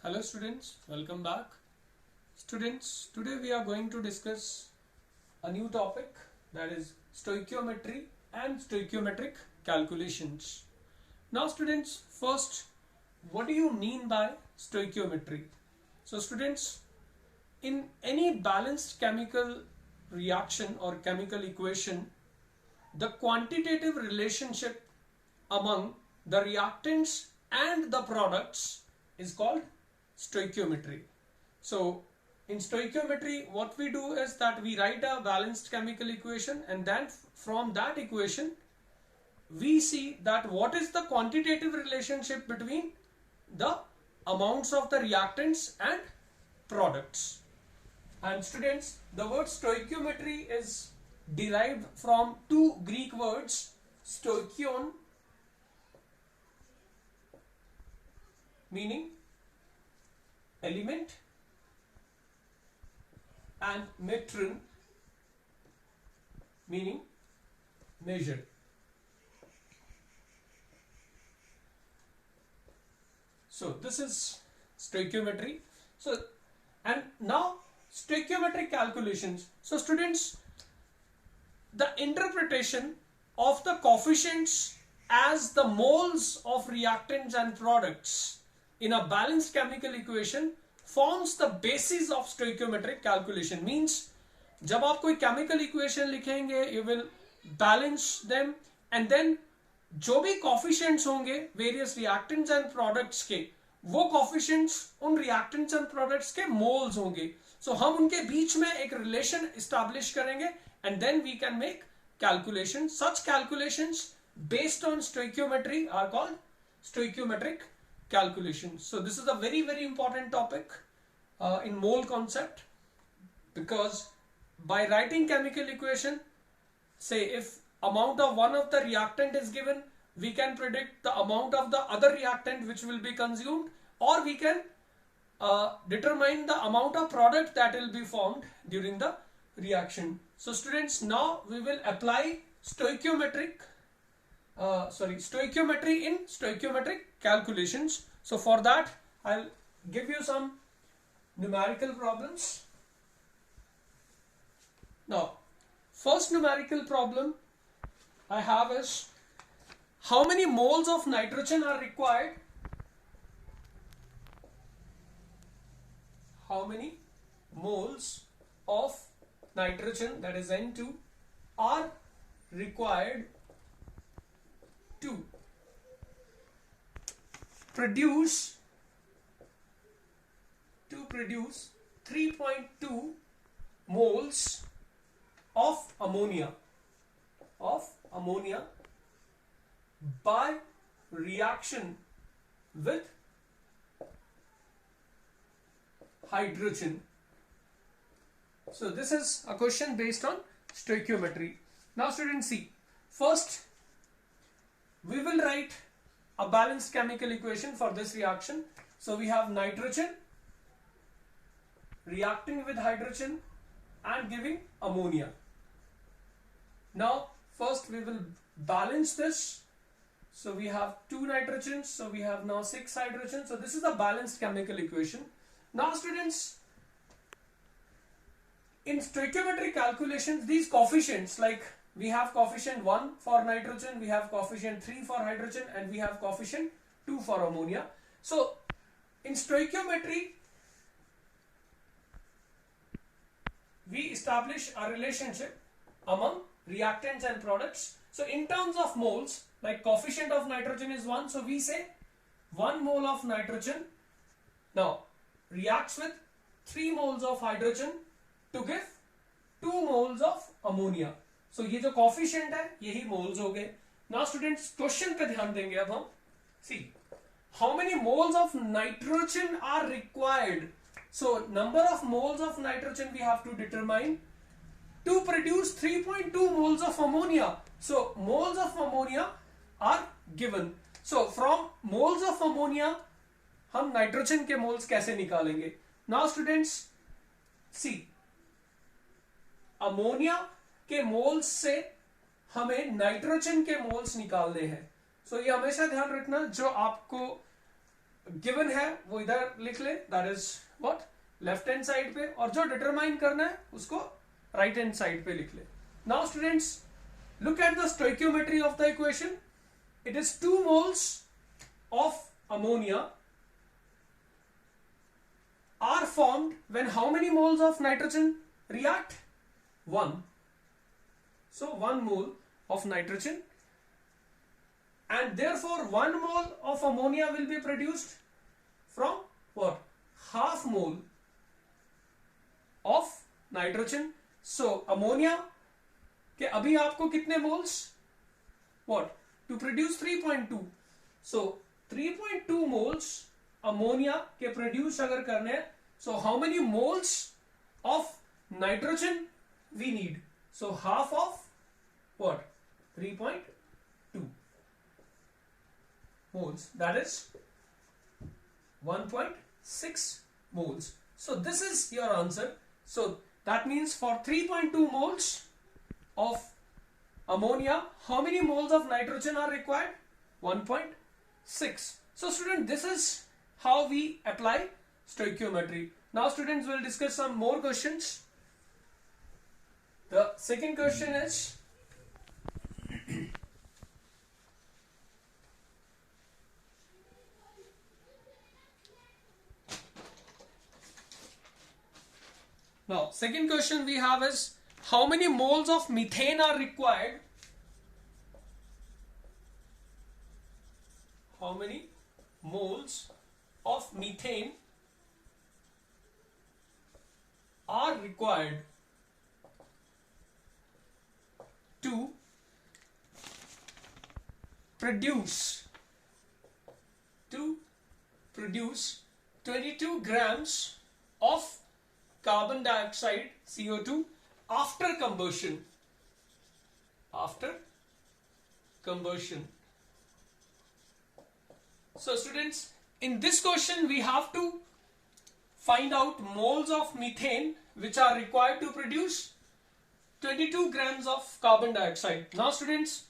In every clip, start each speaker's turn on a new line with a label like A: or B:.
A: Hello students, welcome back. Students, today we are going to discuss a new topic, that is stoichiometry and stoichiometric calculations. Now students, first, what do you mean by stoichiometry? So students, in any balanced chemical reaction or chemical equation, the quantitative relationship among the reactants and the products is called stoichiometry. So in stoichiometry, what we do is that we write a balanced chemical equation, and then from that equation we see that what is the quantitative relationship between the amounts of the reactants and products. And students, the word stoichiometry is derived from two Greek words, stoichion, meaning element, and metron, meaning measure. So this is stoichiometry. So, and now stoichiometric calculations. So students, the interpretation of the coefficients as the moles of reactants and products in a balanced chemical equation forms the basis of stoichiometric calculation. Means जब आप कोई chemical equation लिखेंगे, you will balance them, and then जो भी coefficients होंगे various reactants and products के, वो coefficients उन reactants and products के moles होंगे. So हम उनके बीच में एक relation establish करेंगे, and then we can make calculations. Such calculations based on stoichiometry are called stoichiometric calculations. So this is a very important topic in mole concept, because by writing chemical equation, say if amount of one of the reactant is given, we can predict the amount of the other reactant which will be consumed, or we can determine the amount of product that will be formed during the reaction. So students, now we will apply stoichiometry in stoichiometric calculations. So for that, I'll give you some numerical problems. Now, first numerical problem I have is, how many moles of nitrogen are required? How many moles of nitrogen, that is N2, are required to produce 3.2 moles of ammonia by reaction with hydrogen. So this is a question based on stoichiometry. Now students, see, first we will write a balanced chemical equation for this reaction. So we have nitrogen reacting with hydrogen and giving ammonia. Now first we will balance this. So we have 2 nitrogens, so we have now 6 hydrogens. So this is a balanced chemical equation. Now students, in stoichiometric calculations, these coefficients, like we have coefficient 1 for nitrogen, we have coefficient 3 for hydrogen, and we have coefficient 2 for ammonia. So in stoichiometry, we establish a relationship among reactants and products. So in terms of moles, like coefficient of nitrogen is 1, so we say 1 mole of nitrogen now reacts with 3 moles of hydrogen to give 2 moles of ammonia. So ये जो coefficient है, यही moles हो गए. Now students, question पे ध्यान देंगे अब हम. See, how many moles of nitrogen are required? So number of moles of nitrogen we have to determine to produce 3.2 moles of ammonia. So moles of ammonia are given. So from moles of ammonia हम nitrogen के moles कैसे निकालेंगे? Now students, see, ammonia के moles से हमें nitrogen के moles निकालने हैं. So ये हमेशा ध्यान रखना, जो आपको गिवन है वो इधर लिख ले, that is what left hand side पे, और जो डिटरमाइन करना है उसको राइट हैंड साइड पे लिख ले. Now students, look at the stoichiometry of the equation. It is 2 moles of ammonia are formed when how many moles of nitrogen react? 1. So 1 mole of nitrogen, and therefore 1 mole of ammonia will be produced from what? Half mole of nitrogen. So ammonia के अभी आपको कितने moles, what, to produce 3.2. So 3.2 moles ammonia के produce अगर करने हैं, so how many moles of nitrogen we need? So half of what, 3.2 moles, that is 1.6 moles. So this is your answer. So that means for 3.2 moles of ammonia, how many moles of nitrogen are required? 1.6. So student, this is how we apply stoichiometry. Now students, will discuss some more questions. The second question is, now second question we have is, how many moles of methane are required? How many moles of methane are required to produce 22 grams of carbon dioxide, CO2, after combustion? So students, in this question we have to find out moles of methane which are required to produce 22 grams of carbon dioxide. Now students,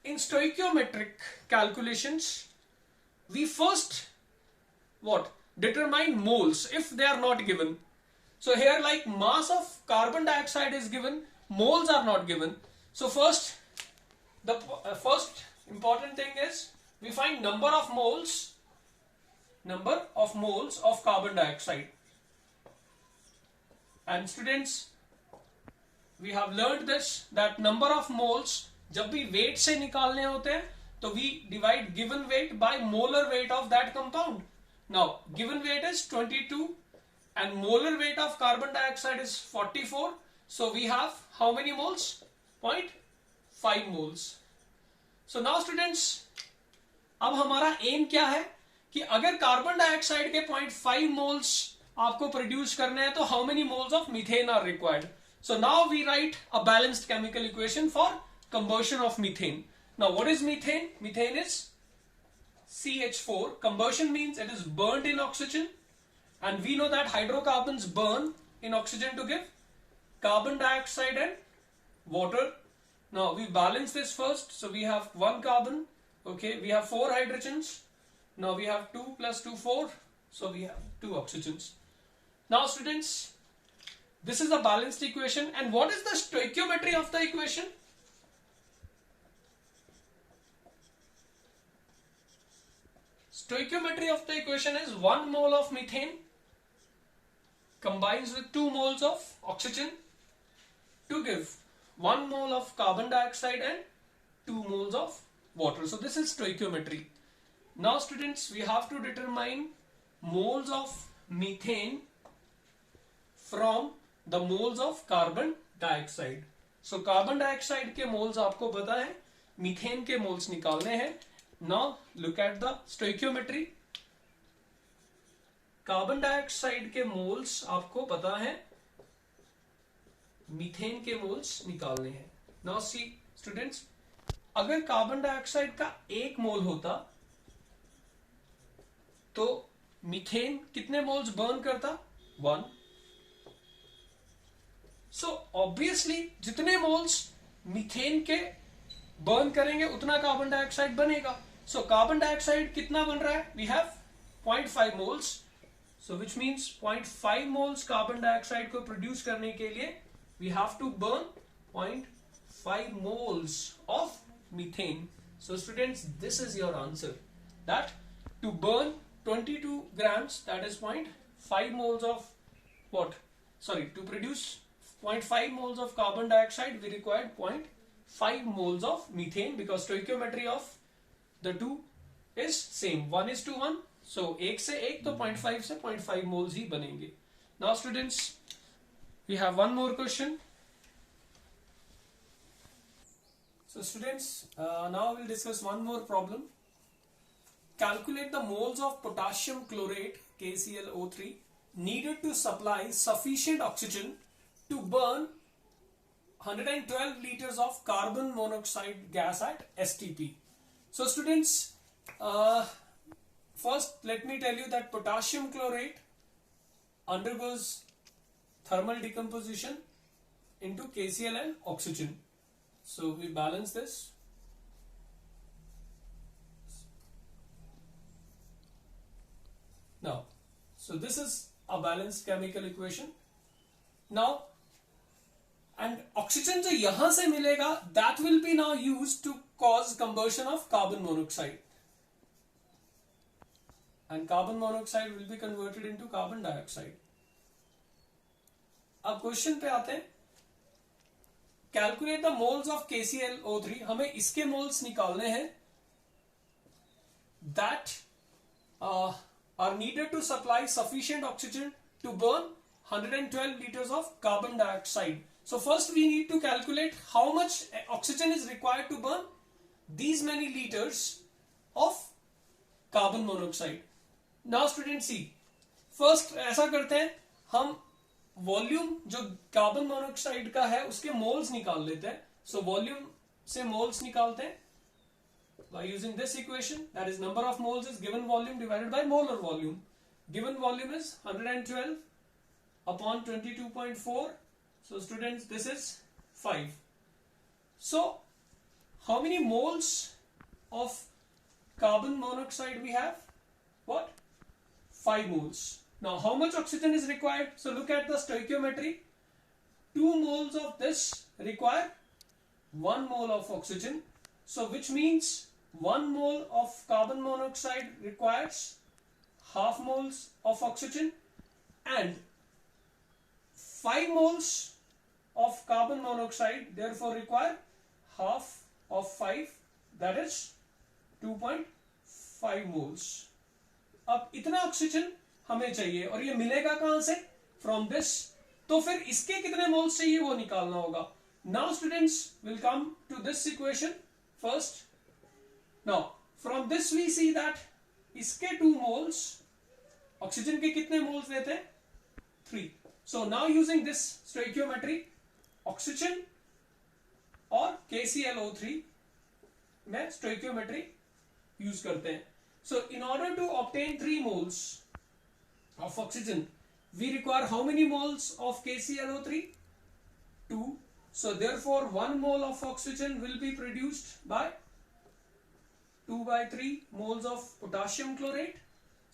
A: in stoichiometric calculations, we first what, determine moles if they are not given. So here, like, mass of carbon dioxide is given, moles are not given. So first, the first important thing is we find number of moles of carbon dioxide. And students, we have learned this, that number of moles जब भी weight से निकालने होते हैं तो we divide given weight by molar weight of that compound. Now given weight is 22 and molar weight of carbon dioxide is 44. So we have how many moles? 0.5 moles. So now students, अब हमारा M क्या है कि अगर carbon dioxide के 0.5 moles आपको produce करने हैं तो how many moles of methane are required? So now we write a balanced chemical equation for combustion of methane. Now what is methane? Methane is CH4. Combustion means it is burnt in oxygen, and we know that hydrocarbons burn in oxygen to give carbon dioxide and water. Now we balance this first. So we have 1 carbon. Okay, we have 4 hydrogens. Now we have 2 plus 2, 4. So we have 2 oxygens. Now students, this is a balanced equation. And what is the stoichiometry of the equation? Stoichiometry of the equation is 1 mole of methane combines with 2 moles of oxygen to give 1 mole of carbon dioxide and 2 moles of water. So this is stoichiometry. Now students, we have to determine moles of methane from the moles of carbon dioxide. So carbon dioxide के moles आपको पता है, methane के moles निकालने हैं. Now look at the stoichiometry. Carbon dioxide के moles आपको पता है, मीथेन के मोल्स निकालने हैं. नाउ सी स्टूडेंट्स, अगर कार्बन डाइऑक्साइड का 1 मोल होता तो मीथेन कितने मोल्स बर्न करता? 1. सो ऑब्वियसली जितने मोल्स मीथेन के बर्न करेंगे उतना कार्बन डाइऑक्साइड बनेगा. सो कार्बन डाइऑक्साइड कितना बन रहा है? We have 0.5 moles, so which means 0.5 moles carbon dioxide को प्रोड्यूस करने के लिए we have to burn 0.5 moles of methane. So students, this is your answer, that to burn 22 grams, that is 0.5 moles of what? Sorry, to produce 0.5 moles of carbon dioxide, we required 0.5 moles of methane, because stoichiometry of the two is same, 1:1. So 1 से 1 तो 0.5 से 0.5 moles ही बनेंगे. Now students, we have one more question. So students, now we'll discuss one more problem. Calculate the moles of potassium chlorate KClO3 needed to supply sufficient oxygen to burn 112 liters of carbon monoxide gas at STP. So students, first let me tell you that potassium chlorate undergoes thermal decomposition into KCl and oxygen. So we balance this. Now, so this is a balanced chemical equation. Now, and oxygen जो यहां से मिलेगा, that will be now used to cause combustion of carbon monoxide, and carbon monoxide will be converted into carbon dioxide. अब question पे आते हैं. Calculate the moles of KClO3. हमें इसके मोल्स निकालने हैं that are needed to supply sufficient oxygen to burn 112 liters of carbon dioxide. So first we need to calculate how much oxygen is required to burn these many liters of carbon monoxide. Now students see, first ऐसा करते हैं, हम volume जो carbon monoxide का है उसके moles निकाल लेते हैं. सो वॉल्यूम से मोल्स निकालते हैं by using this equation, that is number of moles is given volume divided by molar volume. Given volume is 112 upon 22.4. So students, this is 5. So how many moles of carbon monoxide we have? What? 5 moles. Now how much oxygen is required? So look at the stoichiometry. 2 moles of this require 1 mole of oxygen. So which means 1 mole of carbon monoxide requires half moles of oxygen, and 5 moles of carbon monoxide therefore require half of 5, that is 2.5 moles. अब इतना oxygen हमें चाहिए, और ये मिलेगा कहां से? From this. तो फिर इसके कितने मोल्स चाहिए वो निकालना होगा. Now students, will come to this equation first. Now from this we see that इसके 2 मोल्स, ऑक्सीजन के कितने मोल्स देते हैं? 3. So now using this stoichiometry, oxygen और KClO3 में स्टोइकियोमेट्री यूज करते हैं. So in order to obtain 3 moles of oxygen, we require how many moles of KClO3? 2. So therefore 1 mole of oxygen will be produced by 2/3 moles of potassium chlorate.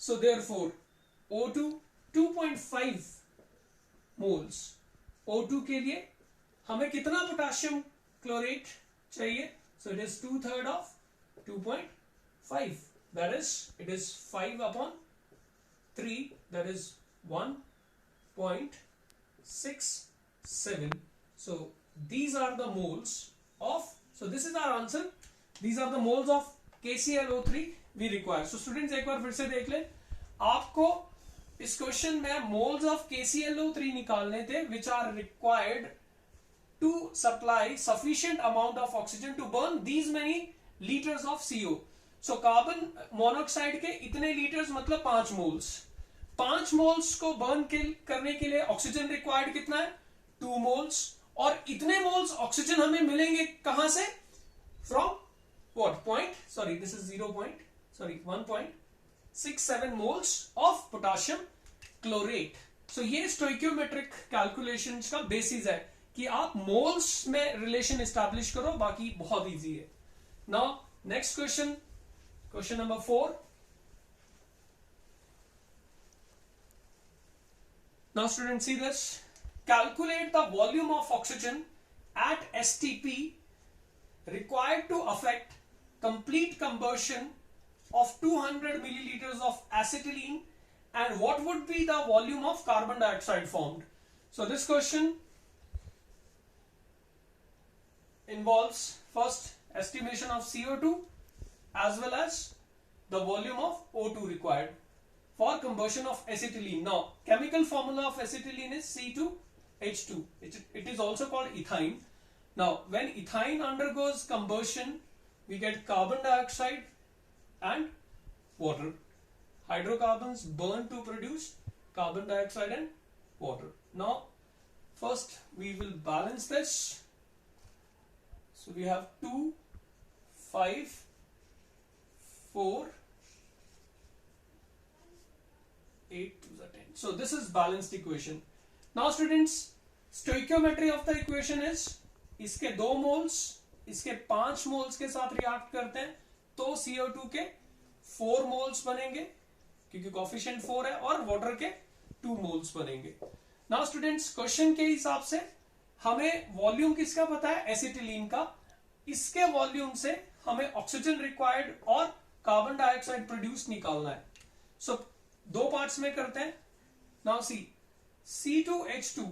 A: So therefore O2 2.5 moles. O2 के लिए हमें कितना potassium chlorate चाहिए? So it is 2/3 of 2.5. That is, it is 5 upon 3, that is 1.67. So these are the moles of, so this is our answer, these are the moles of KClO3 we require. So students, एक बार फिर से देख लें, आपको इस question में moles of KClO3 निकालने थे which are required to supply sufficient amount of oxygen to burn these many liters of CO. So carbon monoxide के इतने लीटर्स मतलब 5 मोल्स. 5 मोल्स को बर्न करने के लिए ऑक्सीजन रिक्वायर्ड कितना है? 2 मोल्स. और इतने मोल्स ऑक्सीजन हमें मिलेंगे कहां से? From what point? Sorry, this is 1.67 moles of potassium chlorate. So ये स्टोइकियोमेट्रिक कैलकुलेशंस का बेसिस है कि आप मोल्स में रिलेशन एस्टैब्लिश करो, बाकी बहुत इजी है. Now next question. Question number 4. Now students, see this. Calculate the volume of oxygen at STP required to affect complete combustion of 200 milliliters of acetylene, and what would be the volume of carbon dioxide formed. So this question involves first estimation of CO2 as well as the volume of O2 required for combustion of acetylene. Now, chemical formula of acetylene is C2H2. It is also called ethyne. Now, when ethyne undergoes combustion, we get carbon dioxide and water. Hydrocarbons burn to produce carbon dioxide and water. Now, first we will balance this. So, we have 2, 5, 4, 8 to the 10. So this is balanced equation. Now students, stoichiometry of the equation is इसके 2 moles इसके 5 moles के साथ react करते हैं तो CO2 के 4 moles बनेंगे क्योंकि coefficient 4 है, और water के 2 moles बनेंगे. Now students, question के हिसाब से हमें volume किसका पता है? एसिटिलीन का. इसके volume से हमें ऑक्सीजन रिक्वायर्ड और कार्बन डाइऑक्साइड प्रोड्यूस निकालना है. सो 2 पार्ट्स में करते हैं. नाउ सी C2H2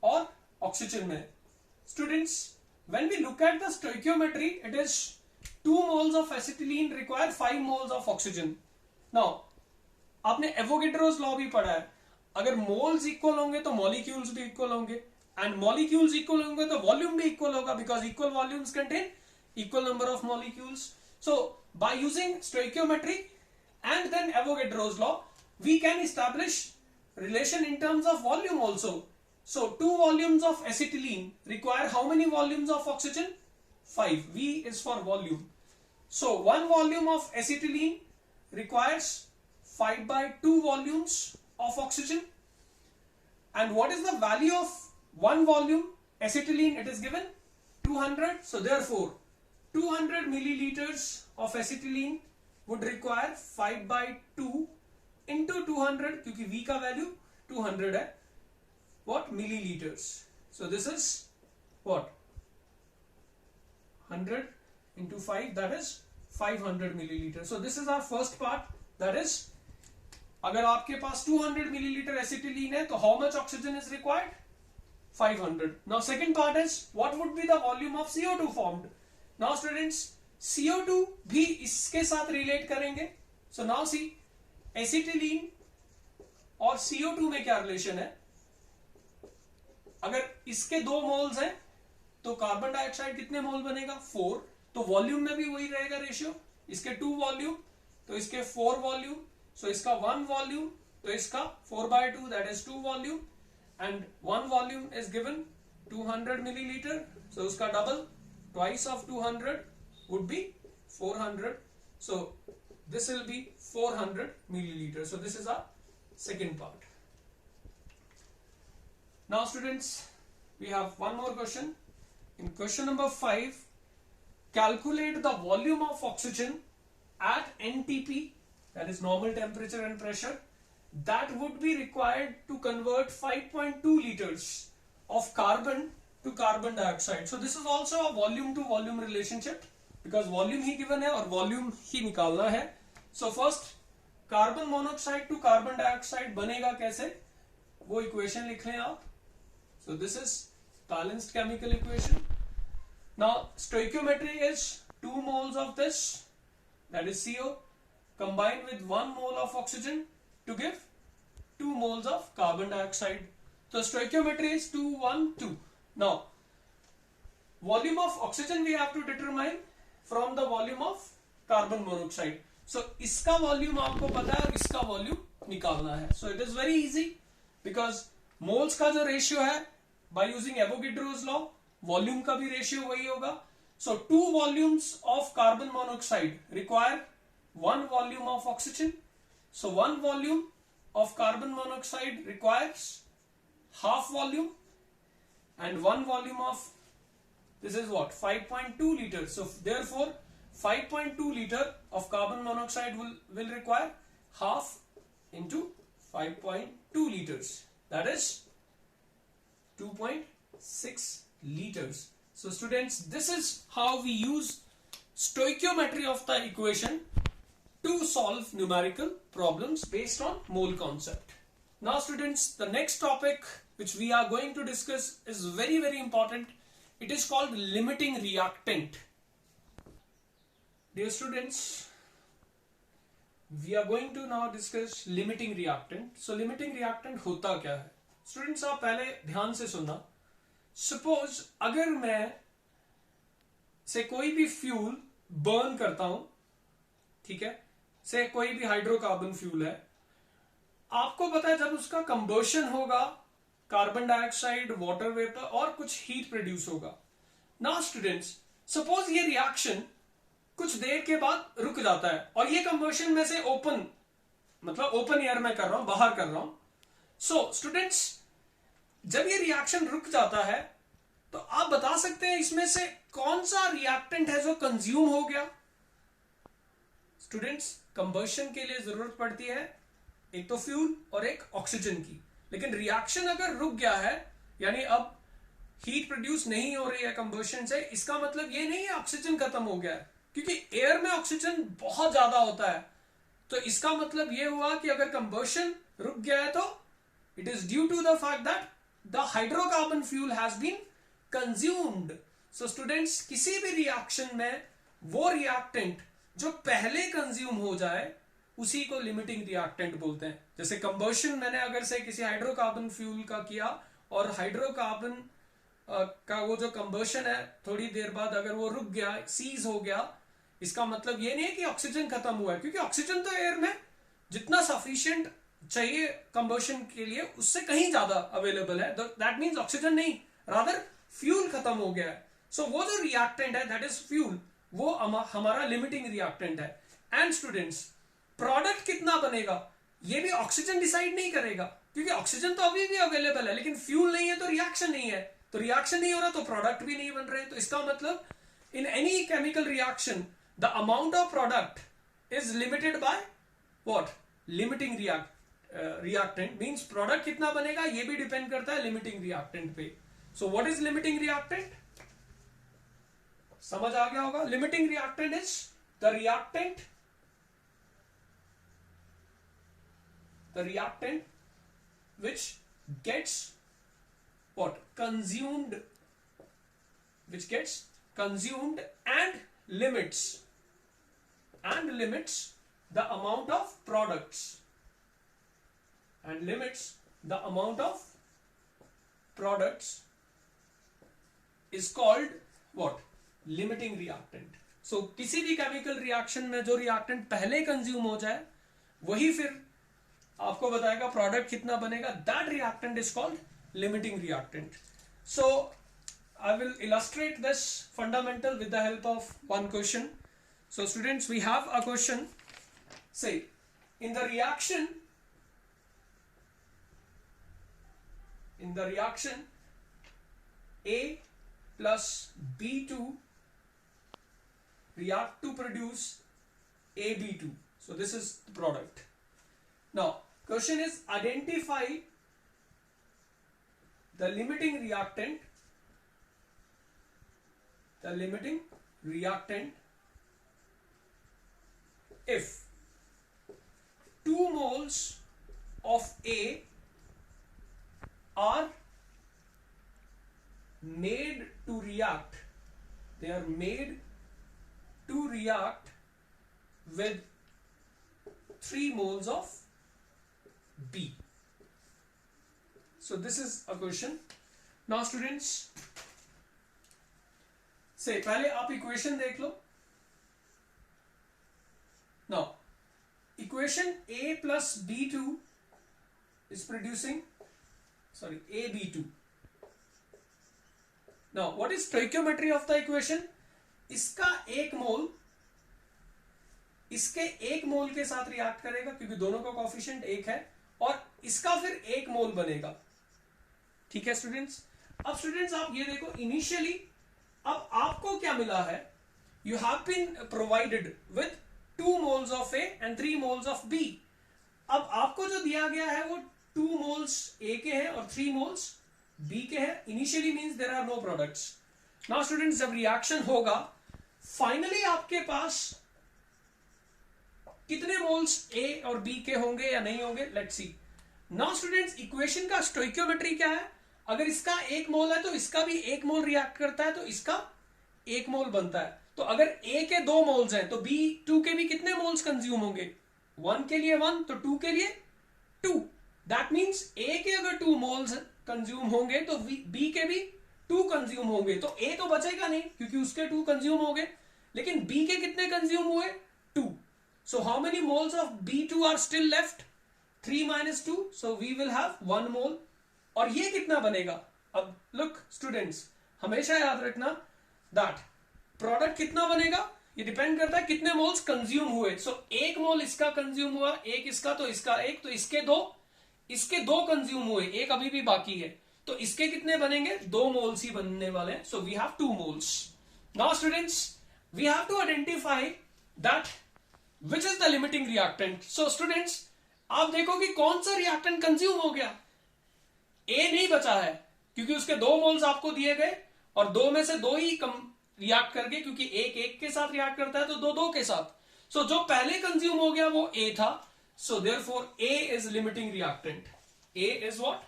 A: और ऑक्सीजन में. Students, when we look at the stoichiometry, it is 2 moles of acetylene require 5 moles of oxygen. Now आपने एवोगेड्रोस लॉ भी पढ़ा है. अगर मोल्स इक्वल होंगे तो मॉलिक्यूल्स भी इक्वल होंगे, एंड मॉलिक्यूल्स इक्वल होंगे तो वॉल्यूम भी इक्वल होगा, because equal volumes contain equal number of molecules. So by using stoichiometry and then Avogadro's law, we can establish relation in terms of volume also. So 2 volumes of acetylene require how many volumes of oxygen? 5. V is for volume. So 1 volume of acetylene requires 5 by 2 volumes of oxygen. And what is the value of 1 volume acetylene? It is given 200. So therefore 200 milliliters of acetylene would require 5 by 2 into 200, क्योंकि V का value 200 है, what? Milliliters. So this is what? 100 into 5, that is 500 milliliters. So this is our first part, that is अगर आपके पास 200 milliliter acetylene है तो how much oxygen is required? 500. Now second part is what would be the volume of CO2 formed? Now students, CO2 भी इसके साथ relate करेंगे. So now see, acetylene और CO2 में क्या रिलेशन है? अगर इसके 2 मोल्स हैं तो कार्बन डाइऑक्साइड कितने मोल बनेगा? 4. तो वॉल्यूम में भी वही रहेगा रेशियो. इसके 2 वॉल्यूम तो इसके 4 वॉल्यूम. सो इसका 1 वॉल्यूम तो इसका 4 by 2, that is 2 volume, and 1 volume is given 200 millilitre. So उसका double, twice of 200 would be 400. So this will be 400 milliliters. So this is our second part. Now students, we have one more question. In question number 5, calculate the volume of oxygen at NTP, that is normal temperature and pressure, that would be required to convert 5.2 liters of carbon to carbon dioxide. So this is also a volume to volume relationship, because volume he given है और volume ही निकालना है. So first carbon monoxide to carbon dioxide बनेगा कैसे, वो equation लिख लें आप. So this is balanced chemical equation. Now stoichiometry is 2 moles of this, that is CO, combined with 1 mole of oxygen to give 2 moles of carbon dioxide. So stoichiometry is 2, 1, 2. Now, volume of oxygen we have to determine from the volume of carbon monoxide. So, इसका volume आपको पता है और इसका volume निकालना है. So, it is very easy because moles का जो ratio है, by using Avogadro's law, volume का भी ratio वही होगा. So, 2 volumes of carbon monoxide require 1 volume of oxygen. So, 1 volume of carbon monoxide requires half volume, and 1 volume of this is what? 5.2 liters. So therefore 5.2 liter of carbon monoxide will require half into 5.2 liters, that is 2.6 liters. So students, this is how we use stoichiometry of the equation to solve numerical problems based on mole concept. Now students, the next topic which we are going to discuss is very, very important. It is called limiting reactant. Dear students, we are going to now discuss limiting reactant. So limiting reactant होता क्या है? Students, आप पहले ध्यान से सुनना. Suppose अगर मैं से कोई भी फ्यूल बर्न करता हूं, ठीक है, से कोई भी हाइड्रोकार्बन फ्यूल है, आपको पता है जब उसका कंबर्शन होगा कार्बन डाइऑक्साइड, वाटर वेपर और कुछ हीट प्रोड्यूस होगा. नाउ स्टूडेंट्स, सपोज ये रिएक्शन कुछ देर के बाद रुक जाता है और ये कंबर्शन में से ओपन, मतलब ओपन एयर में कर रहा हूं, बाहर कर रहा हूं. सो स्टूडेंट्स, जब ये रिएक्शन रुक जाता है तो आप बता सकते हैं इसमें से कौन सा रिएक्टेंट है जो कंज्यूम हो गया. स्टूडेंट्स, कंबर्शन के लिए जरूरत पड़ती है एक तो फ्यूल और एक ऑक्सीजन की, लेकिन रिएक्शन अगर रुक गया है, यानी अब हीट प्रोड्यूस नहीं हो रही है कंबर्शन से, इसका मतलब ये नहीं है ऑक्सीजन खत्म हो गया है, क्योंकि एयर में ऑक्सीजन बहुत ज्यादा होता है. तो इसका मतलब ये हुआ कि अगर कंबर्शन रुक गया है तो it is due to the fact that the hydrocarbon fuel has been consumed. So students, किसी भी रिएक्शन में वो रिएक्टेंट जो पहले कंज्यूम हो जाए उसी को लिमिटिंग रिएक्टेंट बोलते हैं. जैसे कंबर्शन मैंने अगर से किसी हाइड्रोकार्बन फ्यूल का किया और हाइड्रोकार्बन का वो जो कंबर्शन है थोड़ी देर बाद अगर वो रुक गया, सीज हो गया, इसका मतलब ये नहीं है कि ऑक्सीजन खत्म हुआ है, क्योंकि ऑक्सीजन तो एयर में जितना सफिशिएंट चाहिए कंबर्शन के लिए उससे कहीं ज्यादा अवेलेबल है. दैट मींस ऑक्सीजन नहीं, रादर फ्यूल खत्म हो गया है. सो वो जो रिएक्टेंट है दैट इज फ्यूल, वो हमारा लिमिटिंग रिएक्टेंट है. एंड स्टूडेंट्स, प्रोडक्ट कितना बनेगा ये भी ऑक्सीजन डिसाइड नहीं करेगा, क्योंकि ऑक्सीजन तो अभी भी अवेलेबल है, लेकिन फ्यूल नहीं है तो रिएक्शन नहीं है, तो रिएक्शन नहीं हो रहा तो प्रोडक्ट भी नहीं बन रहे. तो इसका मतलब in any chemical reaction the amount of product is limited by what? Limiting reactant. Means product कितना बनेगा ये भी डिपेंड करता है लिमिटिंग रिएक्टेंट पे. So what is limiting reactant? समझ आ गया होगा. Limiting reactant is the reactant which gets what? Consumed and limits the amount of products is called what? Limiting reactant. So किसी भी केमिकल रिएक्शन में जो रिएक्टेंट पहले consume हो जाए वही फिर आपको बताएगा प्रोडक्ट कितना बनेगा. That reactant is called limiting reactant. So I will illustrate this fundamental with the help of one question. So students, we have a question. Say, in the reaction A plus B2 react to produce AB2. So this is the product. Now, question is identify the limiting reactant if 2 moles of A are made to react. They are made to react with 3 moles of B. So this is a question. Now students, से पहले आप equation देख लो. Now equation A plus B2 is producing AB2. Now what is stoichiometry of the equation? इसका एक मोल इसके एक मोल के साथ रिएक्ट करेगा क्योंकि दोनों का कोफिशिएंट एक है, और इसका फिर एक मोल बनेगा. ठीक है स्टूडेंट्स. अब स्टूडेंट्स आप ये देखो, इनिशियली अब आपको क्या मिला है? you have been provided with 2 moles of A and 3 moles of B. अब आपको जो दिया गया है वो 2 moles A के हैं और 3 moles B के हैं. Initially means there are no products. Now students, जब रिएक्शन होगा फाइनली आपके पास कितने मोल्स A और B के होंगे या नहीं होंगे, let's see. Now students, equation का स्टोइकियोमेट्री क्या है? अगर इसका 1 मोल है तो इसका भी 1 मोल रिएक्ट करता है, तो इसका 1 मोल बनता है. तो अगर A के 2 मोल्स हैं तो B2 के भी कितने मोल्स कंज्यूम होंगे? 1 के लिए 1, तो 2 के लिए 2. दैट मीन्स A के अगर 2 मोल्स कंज्यूम होंगे तो B के भी 2 कंज्यूम होंगे. तो A तो बचेगा नहीं क्योंकि उसके 2 कंज्यूम हो गए, लेकिन B के कितने कंज्यूम हुए? 2. So how many moles of B2 are still left? 3 minus 2, so we will have 1 mole. और ये कितना बनेगा? अब look students, हमेशा याद रखना that प्रोडक्ट कितना बनेगा ये डिपेंड करता है कितने मोल्स कंज्यूम हुए. सो 1 मोल इसका कंज्यूम हुआ, 1 इसका, तो इसका 1, तो इसके 2 कंज्यूम हुए, 1 अभी भी बाकी है, तो इसके कितने बनेंगे? 2 मोल्स ही बनने वाले हैं. So we have 2 moles. Now students, we have to identify that which is the limiting reactant. So students, आप देखो कि कौन सा रिएक्टेंट कंज्यूम हो गया? ए नहीं बचा है क्योंकि उसके 2 मोल्स आपको दिए गए और 2 में से 2 ही कम रिएक्ट कर गए, क्योंकि 1 के साथ रिएक्ट करता है तो 2 के साथ. सो जो पहले कंज्यूम हो गया वो ए था. So therefore A is limiting reactant. A is what?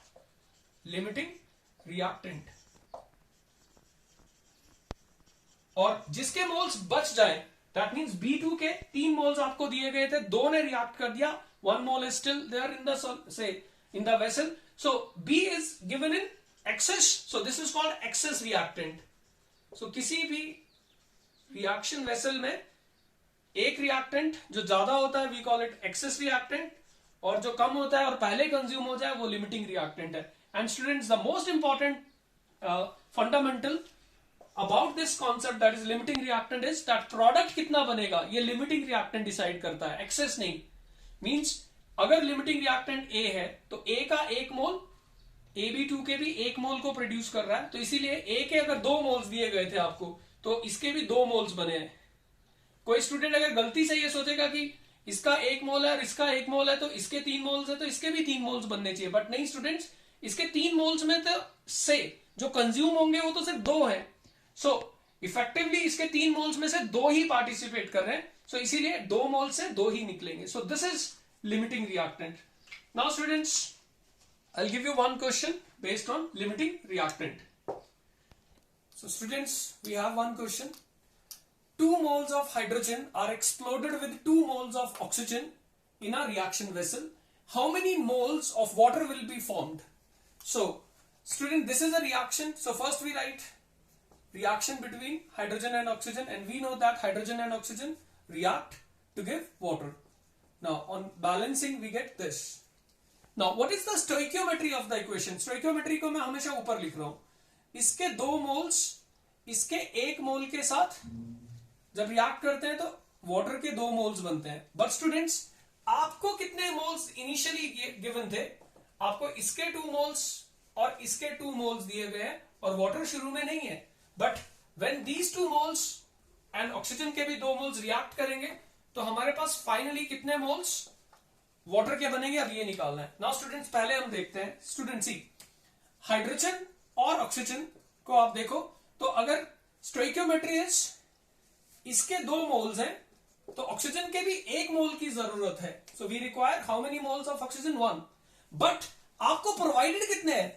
A: Limiting reactant. और जिसके मोल्स बच जाए, दैट मीन्स B2 के 3 मोल्स आपको दिए गए थे, 2 ने रिएक्ट कर दिया, 1 mole is still there in the vessel. So B is given in excess, so this is called excess reactant. So किसी भी रिएक्शन वेसल में एक रिएक्टेंट जो ज्यादा होता है we call it excess reactant, और जो कम होता है और पहले कंज्यूम हो जाए वो लिमिटिंग रिएक्टेंट है. And students, the most important fundamental about this concept that is limiting reactant is that product कितना बनेगा ये लिमिटिंग रिएक्टेंट डिसाइड करता है, एक्सेस नहीं. मींस अगर लिमिटिंग रिएक्टेंट ए है तो ए का 1 मोल AB2 के भी 1 मोल को प्रोड्यूस कर रहा है, तो इसीलिए ए के अगर 2 मोल्स दिए गए थे आपको तो इसके भी 2 मोल्स बने हैं. कोई स्टूडेंट अगर गलती से ये सोचेगा कि इसका 1 मोल है और इसका 1 मोल है तो इसके 3 मोल्स है तो इसके भी 3 मोल्स बनने चाहिए, बट नहीं स्टूडेंट्स, इसके 3 मोल्स में तो से जो कंज्यूम होंगे वो तो सिर्फ 2 है. सो इफेक्टिवली इसके 3 मोल्स में से 2 ही पार्टिसिपेट कर रहे हैं, सो इसीलिए 2 मोल से 2 ही निकलेंगे. सो this is limiting reactant. Now students, I'll give you one question based on limiting reactant. So students, we have one question. 2 moles of hydrogen are exploded with 2 moles of oxygen in a reaction vessel. How many moles of water will be formed? So student, this is a reaction. So first we write reaction between hydrogen and oxygen, and we know that hydrogen and oxygen react to give water. Now on balancing we get this. Now what is the stoichiometry of the equation? Stoichiometry को मैं हमेशा ऊपर लिख रहा हूं. इसके 2 moles इसके 1 मोल के साथ जब रिएक्ट करते हैं तो वाटर के 2 मोल्स बनते हैं. बट स्टूडेंट्स, आपको कितने मोल्स इनिशियली गिवन थे? आपको इसके 2 मोल्स और इसके 2 मोल्स दिए गए हैं और वाटर शुरू में नहीं है. But when these 2 moles and oxygen के भी 2 मोल्स रिएक्ट करेंगे तो हमारे पास फाइनली कितने मोल्स वाटर के बनेंगे, अब ये निकालना है. नाउ स्टूडेंट्स, पहले हम देखते हैं. स्टूडेंट सी, हाइड्रोजन और ऑक्सीजन को आप देखो तो अगर स्टोइकियोमेट्री इज इसके 2 मोल्स हैं तो ऑक्सीजन के भी 1 मोल की जरूरत है. So we require how many moles of oxygen? 1. But आपको प्रोवाइडेड कितने हैं?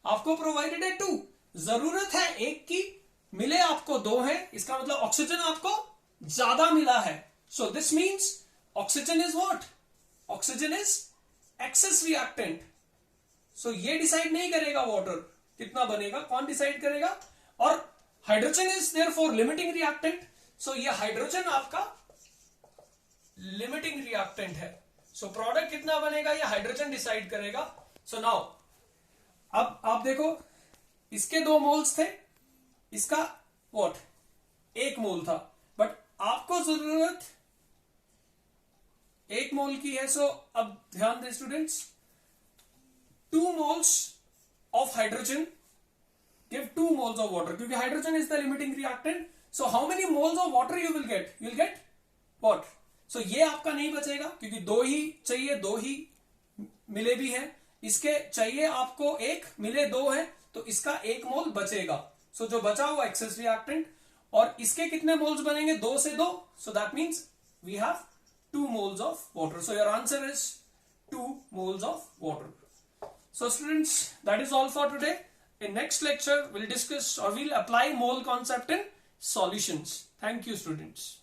A: आपको प्रोवाइडेड है 2. जरूरत है 1 की, मिले आपको 2 है, इसका मतलब ऑक्सीजन आपको ज्यादा मिला है. So this means oxygen is what? Oxygen is excess reactant. So ये डिसाइड नहीं करेगा वाटर कितना बनेगा, कौन डिसाइड करेगा? और hydrogen is therefore limiting reactant. So ये हाइड्रोजन आपका लिमिटिंग रिएक्टेंट है. सो प्रोडक्ट कितना बनेगा ये हाइड्रोजन डिसाइड करेगा. सो नाउ अब आप देखो, इसके 2 मोल्स थे, इसका व्हाट 1 मोल था, बट आपको जरूरत 1 मोल की है. सो अब ध्यान दें students, 2 moles of hydrogen give 2 moles of water, क्योंकि hydrogen is the limiting reactant. So how many moles of water you will get? You will get what? So ये आपका नहीं बचेगा क्योंकि दो ही चाहिए, दो ही मिले भी हैं, इसके चाहिए आपको एक, मिले दो है, तो इसका एक मोल बचेगा. सो जो बचा हुआ एक्सेस रिएक्टेंट, और इसके कितने मोल्स बनेंगे? दो से दो. So that means we have 2 moles of water. So your answer is 2 moles of water. So students, that is all for today. In next lecture, we'll discuss or we'll apply mole concept in solutions. Thank you, students.